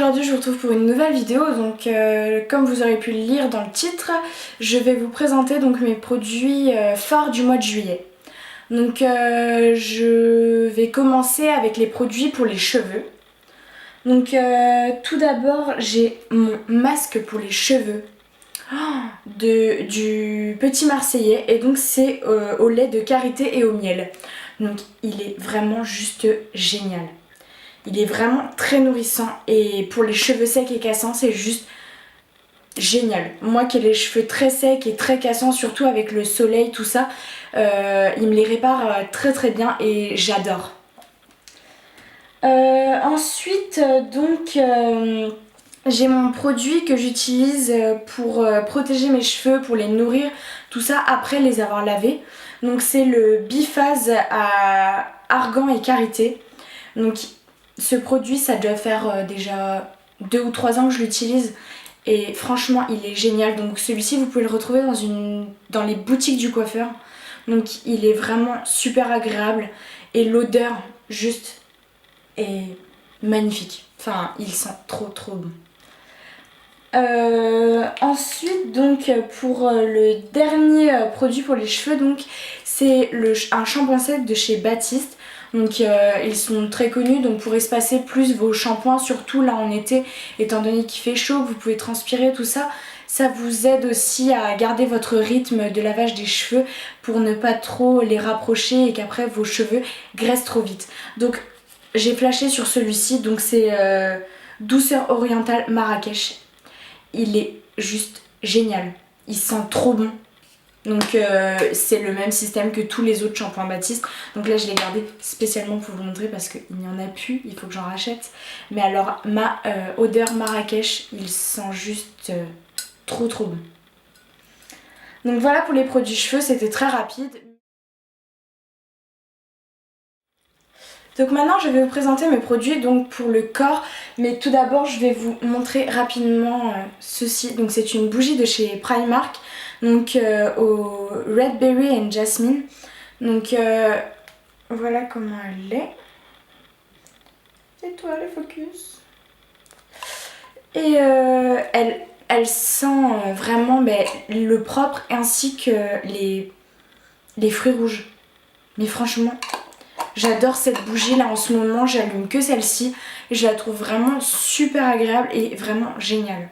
aujourd'hui je vous retrouve pour une nouvelle vidéo. Donc comme vous aurez pu le lire dans le titre, je vais vous présenter donc mes produits phares du mois de juillet. Donc je vais commencer avec les produits pour les cheveux. Donc tout d'abord j'ai mon masque pour les cheveux du Petit Marseillais, et donc c'est au lait de karité et au miel. Donc il est vraiment juste génial. Il est vraiment très nourrissant et pour les cheveux secs et cassants c'est juste génial. Moi qui ai les cheveux très secs et très cassants, surtout avec le soleil tout ça, il me les répare très bien et j'adore. Ensuite donc j'ai mon produit que j'utilise pour protéger mes cheveux, pour les nourrir, tout ça après les avoir lavés. Donc c'est le Biphase à argan et karité. Donc ce produit ça doit faire déjà 2 ou 3 ans que je l'utilise et franchement il est génial. Donc celui-ci vous pouvez le retrouver dans les boutiques du coiffeur. Donc il est vraiment super agréable et l'odeur juste est magnifique. Enfin il sent trop bon. Ensuite donc pour le dernier produit pour les cheveux, donc c'est un shampoing sec de chez Baptiste. Donc ils sont très connus donc pour espacer plus vos shampoings, surtout là en été étant donné qu'il fait chaud, vous pouvez transpirer tout ça. Ça vous aide aussi à garder votre rythme de lavage des cheveux pour ne pas trop les rapprocher et qu'après vos cheveux graissent trop vite. Donc j'ai flashé sur celui-ci, donc c'est Douceur Orientale Marrakech. Il est juste génial, il sent trop bon. Donc c'est le même système que tous les autres shampoings Baptiste. Donc là je l'ai gardé spécialement pour vous montrer parce qu'il n'y en a plus, il faut que j'en rachète. Mais alors ma odeur Marrakech, il sent juste trop bon. Donc voilà pour les produits cheveux, c'était très rapide. Donc maintenant je vais vous présenter mes produits donc pour le corps, mais tout d'abord je vais vous montrer rapidement ceci. Donc c'est une bougie de chez Primark, donc au Red Berry and Jasmine. Donc voilà comment elle est. C'est toi le focus. Et elle sent vraiment le propre ainsi que les fruits rouges. Mais franchement, j'adore cette bougie là en ce moment, j'allume que celle-ci et je la trouve vraiment super agréable et vraiment géniale.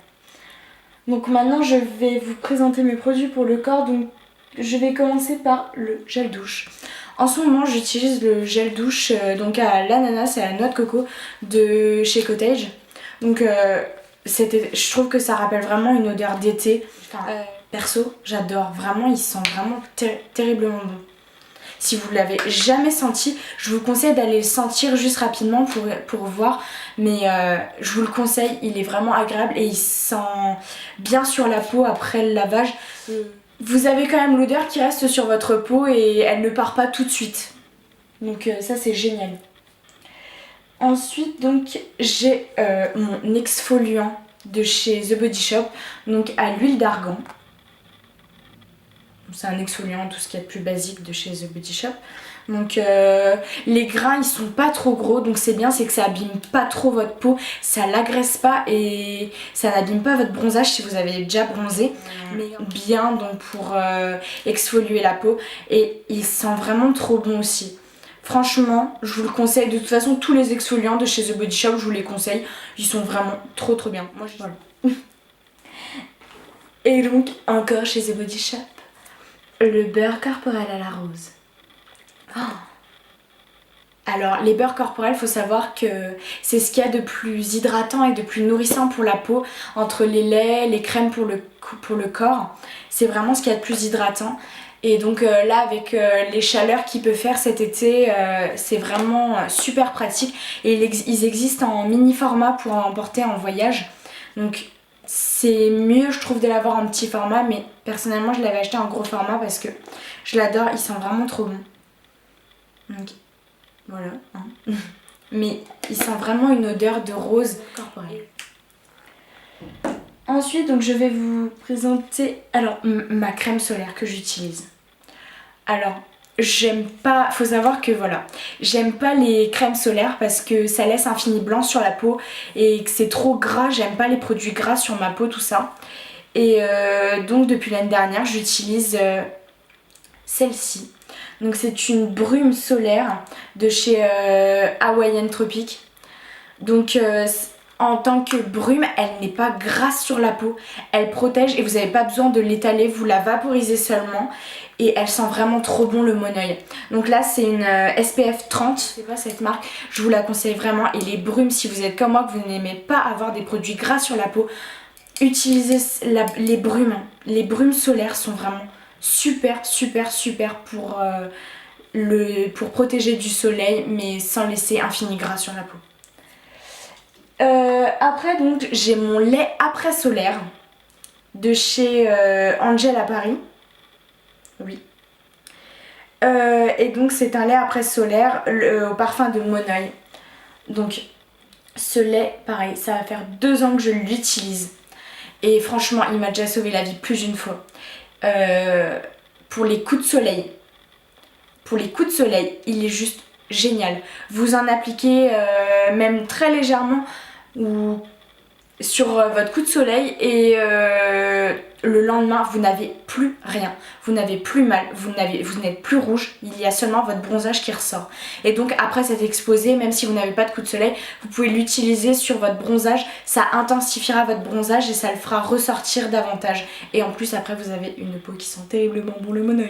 Donc maintenant je vais vous présenter mes produits pour le corps. Donc je vais commencer par le gel douche. En ce moment j'utilise le gel douche donc à l'ananas et à la noix de coco de chez Cottage. Donc je trouve que ça rappelle vraiment une odeur d'été. Perso j'adore, vraiment il sent vraiment terriblement bon. Si vous ne l'avez jamais senti, je vous conseille d'aller le sentir juste rapidement pour voir. Mais je vous le conseille, il est vraiment agréable et il sent bien sur la peau après le lavage. Vous avez quand même l'odeur qui reste sur votre peau et elle ne part pas tout de suite. Donc ça c'est génial. Ensuite donc j'ai mon exfoliant de chez The Body Shop, donc à l'huile d'argan. C'est un exfoliant, tout ce qu'il y a de plus basique de chez The Body Shop. Donc les grains ils sont pas trop gros, donc c'est bien, c'est que ça abîme pas trop votre peau, ça l'agresse pas et ça n'abîme pas votre bronzage si vous avez déjà bronzé. Mais bien donc pour exfolier la peau et il sent vraiment trop bon aussi. Franchement je vous le conseille, de toute façon tous les exfoliants de chez The Body Shop je vous les conseille, ils sont vraiment trop bien. Moi voilà. Et donc encore chez The Body Shop, le beurre corporel à la rose. Oh. Alors les beurres corporels, faut savoir que c'est ce qu'il y a de plus hydratant et de plus nourrissant pour la peau. Entre les laits, les crèmes pour le corps, c'est vraiment ce qu'il y a de plus hydratant. Et donc là avec les chaleurs qu'il peut faire cet été, c'est vraiment super pratique. Et ils existent en mini format pour emporter en voyage. Donc c'est mieux je trouve de l'avoir en petit format, mais personnellement je l'avais acheté en gros format parce que je l'adore, il sent vraiment trop bon. Donc voilà, hein. Mais il sent vraiment une odeur de rose corporelle. Ensuite donc je vais vous présenter alors ma crème solaire que j'utilise. Alors j'aime pas, faut savoir que voilà, j'aime pas les crèmes solaires parce que ça laisse un fini blanc sur la peau et que c'est trop gras, j'aime pas les produits gras sur ma peau, tout ça. Et donc depuis l'année dernière, j'utilise celle-ci. Donc c'est une brume solaire de chez Hawaiian Tropic. Donc en tant que brume, elle n'est pas grasse sur la peau, elle protège et vous n'avez pas besoin de l'étaler, vous la vaporisez seulement et elle sent vraiment trop bon le Monoi. Donc là c'est une SPF 30, je sais pas cette marque, je vous la conseille vraiment. Et les brumes, si vous êtes comme moi, que vous n'aimez pas avoir des produits gras sur la peau, utilisez les brumes. Les brumes solaires sont vraiment super pour protéger du soleil mais sans laisser un fini gras sur la peau. Après donc j'ai mon lait après solaire de chez Angel à Paris. Oui. Et donc c'est un lait après solaire au parfum de Monoi. Donc ce lait pareil, ça va faire 2 ans que je l'utilise. Et franchement il m'a déjà sauvé la vie plus d'une fois. Pour les coups de soleil. Pour les coups de soleil, il est juste génial. Vous en appliquez même très légèrement ou sur votre coup de soleil et le lendemain vous n'avez plus rien, vous n'avez plus mal, vous n'êtes plus rouge, il y a seulement votre bronzage qui ressort. Et donc après cet exposé, même si vous n'avez pas de coup de soleil, vous pouvez l'utiliser sur votre bronzage, ça intensifiera votre bronzage et ça le fera ressortir davantage. Et en plus après vous avez une peau qui sent terriblement bon le Monoi.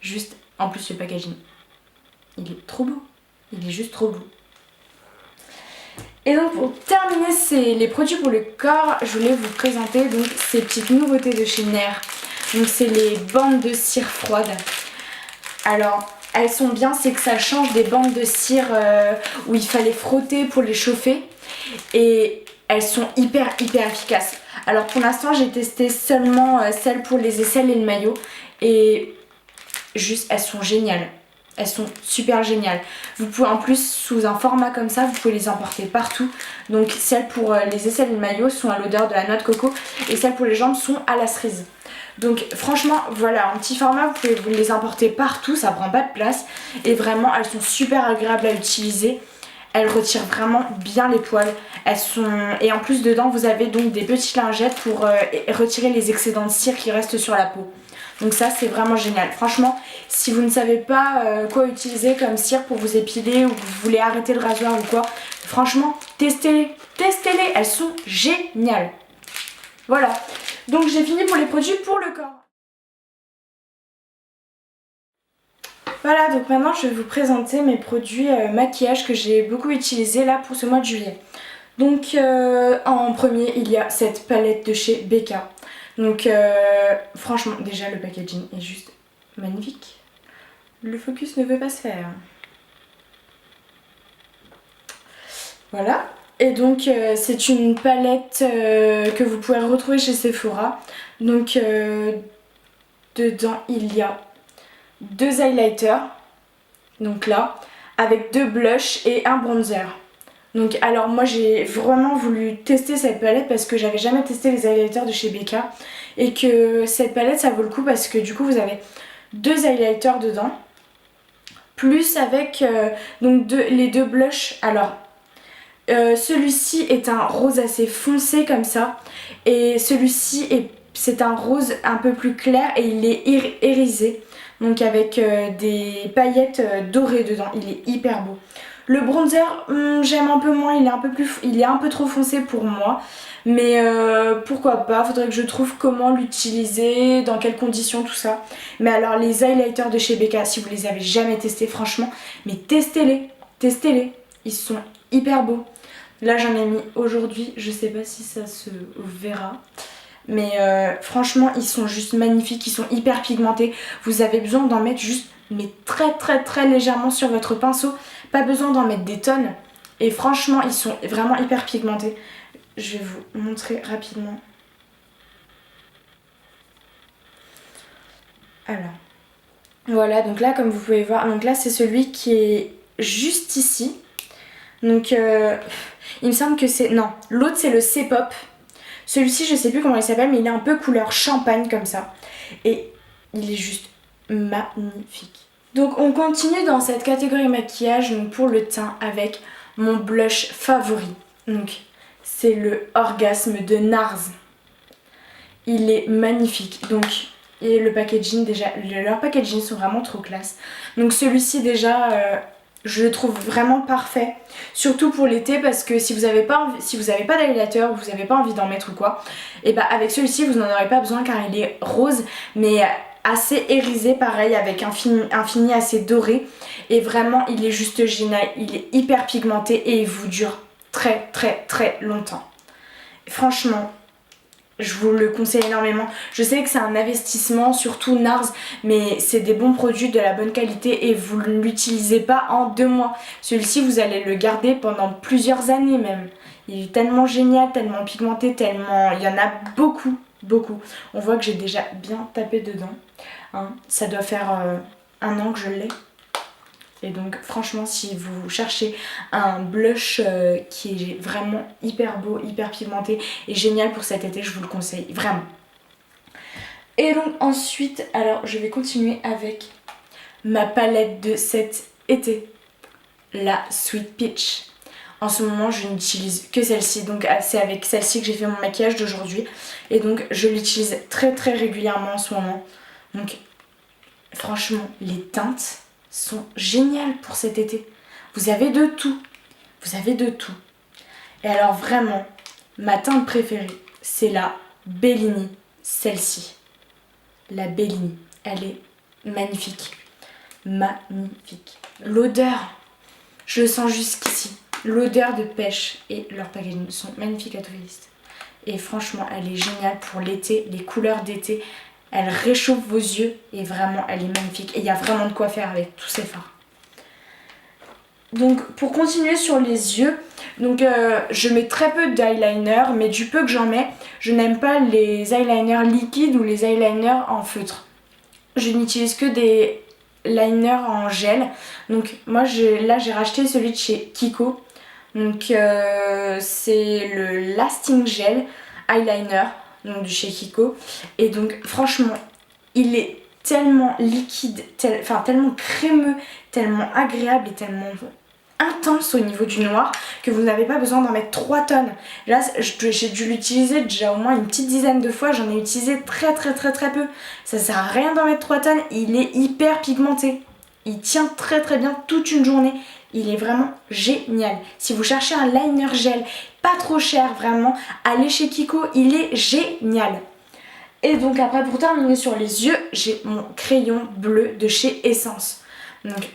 Juste, en plus le packaging, il est trop beau, il est juste trop beau. Et donc pour terminer les produits pour le corps, je voulais vous présenter donc ces petites nouveautés de chez Nair. Donc c'est les bandes de cire froide. Alors elles sont bien, c'est que ça change des bandes de cire où il fallait frotter pour les chauffer. Et elles sont hyper efficaces. Alors pour l'instant j'ai testé seulement celles pour les aisselles et le maillot. Et juste elles sont géniales. Elles sont super géniales. Vous pouvez en plus sous un format comme ça, vous pouvez les emporter partout. Donc celles pour les aisselles et le maillot sont à l'odeur de la noix de coco et celles pour les jambes sont à la cerise. Donc franchement voilà, en petit format vous pouvez vous les emporter partout, ça prend pas de place et vraiment elles sont super agréables à utiliser. Elles retirent vraiment bien les poils. Et en plus dedans vous avez donc des petites lingettes pour retirer les excédents de cire qui restent sur la peau. Donc ça c'est vraiment génial. Franchement si vous ne savez pas quoi utiliser comme cire pour vous épiler ou que vous voulez arrêter le rasoir ou quoi, franchement testez-les, elles sont géniales. Voilà, donc j'ai fini pour les produits pour le corps. Voilà, donc maintenant je vais vous présenter mes produits maquillage que j'ai beaucoup utilisés là pour ce mois de juillet. Donc en premier il y a cette palette de chez Becca. Donc franchement déjà le packaging est juste magnifique. Le focus ne veut pas se faire. Voilà. Et donc c'est une palette que vous pouvez retrouver chez Sephora. Donc dedans il y a 2 highlighters. Donc là, avec 2 blushs et un bronzer. Donc alors moi j'ai vraiment voulu tester cette palette parce que j'avais jamais testé les highlighters de chez Becca. Et que cette palette ça vaut le coup parce que du coup vous avez 2 highlighters dedans. Plus avec donc les 2 blushs. Alors celui-ci est un rose assez foncé comme ça. Et celui-ci c'est un rose un peu plus clair et il est irisé. Donc avec des paillettes dorées dedans. Il est hyper beau. Le bronzer, j'aime un peu moins, il est un peu trop foncé pour moi. Mais pourquoi pas, faudrait que je trouve comment l'utiliser, dans quelles conditions, tout ça. Mais alors les highlighters de chez Becca, si vous les avez jamais testés, franchement, mais testez-les, ils sont hyper beaux. Là j'en ai mis aujourd'hui, je sais pas si ça se verra. Mais franchement ils sont juste magnifiques, ils sont hyper pigmentés. Vous avez besoin d'en mettre juste mais très légèrement sur votre pinceau. Pas besoin d'en mettre des tonnes. Et franchement ils sont vraiment hyper pigmentés. Je vais vous montrer rapidement. Alors voilà, donc là comme vous pouvez voir, donc là c'est celui qui est juste ici. Donc il me semble que c'est... Non, l'autre c'est le C-Pop. Celui-ci je sais plus comment il s'appelle mais il est un peu couleur champagne comme ça. Et il est juste magnifique. Donc on continue dans cette catégorie maquillage donc pour le teint avec mon blush favori. Donc c'est le Orgasme de NARS. Il est magnifique. Donc et le packaging déjà, leurs packaging sont vraiment trop classe. Donc celui-ci déjà je le trouve vraiment parfait. Surtout pour l'été parce que si vous n'avez pas d'highlighter ou vous n'avez pas envie d'en mettre ou quoi, et bah avec celui-ci vous n'en aurez pas besoin car il est rose mais assez irisé pareil avec un fini assez doré et vraiment il est juste génial, il est hyper pigmenté et il vous dure très très très longtemps. Franchement je vous le conseille énormément. Je sais que c'est un investissement, surtout NARS, mais c'est des bons produits de la bonne qualité et vous ne l'utilisez pas en 2 mois. Celui-ci, vous allez le garder pendant plusieurs années même. Il est tellement génial, tellement pigmenté, tellement... Il y en a beaucoup, beaucoup. On voit que j'ai déjà bien tapé dedans. Hein. Ça doit faire 1 an que je l'ai. Et donc franchement si vous cherchez un blush qui est vraiment hyper beau, hyper pigmenté et génial pour cet été, je vous le conseille vraiment. Et donc ensuite, alors je vais continuer avec ma palette de cet été, la Sweet Peach. En ce moment je n'utilise que celle-ci, donc c'est avec celle-ci que j'ai fait mon maquillage d'aujourd'hui. Et donc je l'utilise très très régulièrement en ce moment. Donc franchement les teintes sont géniales pour cet été. Vous avez de tout. Vous avez de tout. Et alors vraiment, ma teinte préférée, c'est la Bellini. Celle-ci. La Bellini. Elle est magnifique. Magnifique. L'odeur, je le sens jusqu'ici. L'odeur de pêche et leur packaging sont magnifiques à Too Faced. Et franchement, elle est géniale pour l'été, les couleurs d'été. Elle réchauffe vos yeux et vraiment elle est magnifique. Et il y a vraiment de quoi faire avec tous ces fards. Donc pour continuer sur les yeux, donc je mets très peu d'eyeliner, mais du peu que j'en mets, je n'aime pas les eyeliners liquides ou les eyeliners en feutre. Je n'utilise que des liners en gel. Donc moi là j'ai racheté celui de chez Kiko. Donc c'est le Lasting Gel Eyeliner. Donc de chez Kiko, et donc franchement il est tellement liquide, tellement crémeux, tellement agréable et tellement intense au niveau du noir que vous n'avez pas besoin d'en mettre 3 tonnes. Là j'ai dû l'utiliser déjà au moins une petite dizaine de fois, j'en ai utilisé très peu. Ça sert à rien d'en mettre 3 tonnes, il est hyper pigmenté, il tient très bien toute une journée. Il est vraiment génial. Si vous cherchez un liner gel pas trop cher vraiment, allez chez Kiko, il est génial. Et donc après pour terminer sur les yeux, j'ai mon crayon bleu de chez Essence. Donc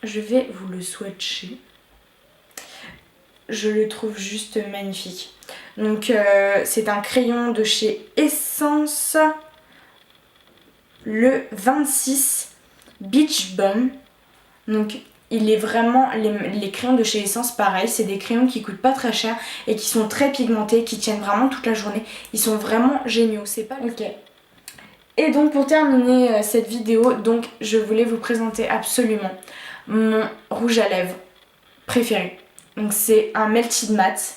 je vais vous le swatcher. Je le trouve juste magnifique. Donc c'est un crayon de chez Essence, le 26 Beach Bum. Donc il est vraiment, les crayons de chez Essence pareil, c'est des crayons qui coûtent pas très cher et qui sont très pigmentés, qui tiennent vraiment toute la journée. Ils sont vraiment géniaux, c'est pas ok. Et donc pour terminer cette vidéo, donc je voulais vous présenter absolument mon rouge à lèvres préféré. Donc c'est un Melted Matte.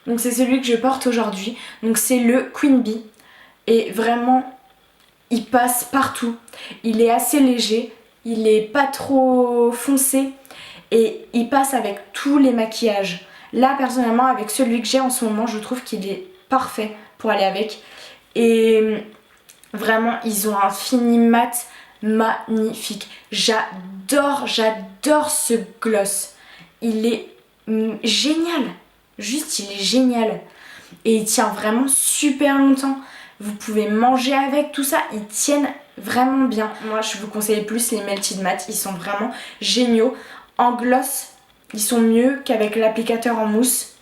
Donc c'est celui que je porte aujourd'hui. Donc c'est le Queen Bee. Et vraiment, il passe partout. Il est assez léger. Il est pas trop foncé et il passe avec tous les maquillages. Là personnellement avec celui que j'ai en ce moment, je trouve qu'il est parfait pour aller avec. Et vraiment ils ont un fini mat magnifique. J'adore ce gloss. Il est génial. Juste il est génial. Et il tient vraiment super longtemps. Vous pouvez manger avec, tout ça, ils tiennent vraiment bien. Moi je vous conseille plus les Melted Matte, ils sont vraiment géniaux. En gloss, ils sont mieux qu'avec l'applicateur en mousse.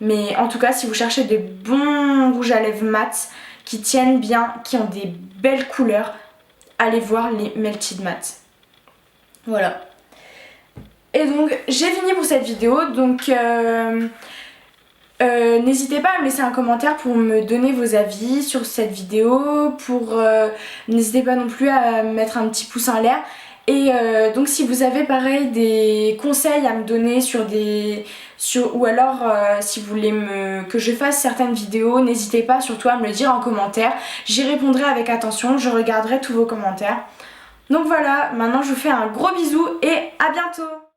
Mais en tout cas, si vous cherchez des bons rouges à lèvres mat qui tiennent bien, qui ont des belles couleurs, allez voir les Melted Matte. Voilà. Et donc j'ai fini pour cette vidéo, donc n'hésitez pas à me laisser un commentaire pour me donner vos avis sur cette vidéo, n'hésitez pas non plus à mettre un petit pouce en l'air. Et donc si vous avez pareil des conseils à me donner ou alors si vous voulez que je fasse certaines vidéos, n'hésitez pas surtout à me le dire en commentaire. J'y répondrai avec attention, je regarderai tous vos commentaires. Donc voilà, maintenant je vous fais un gros bisou et à bientôt.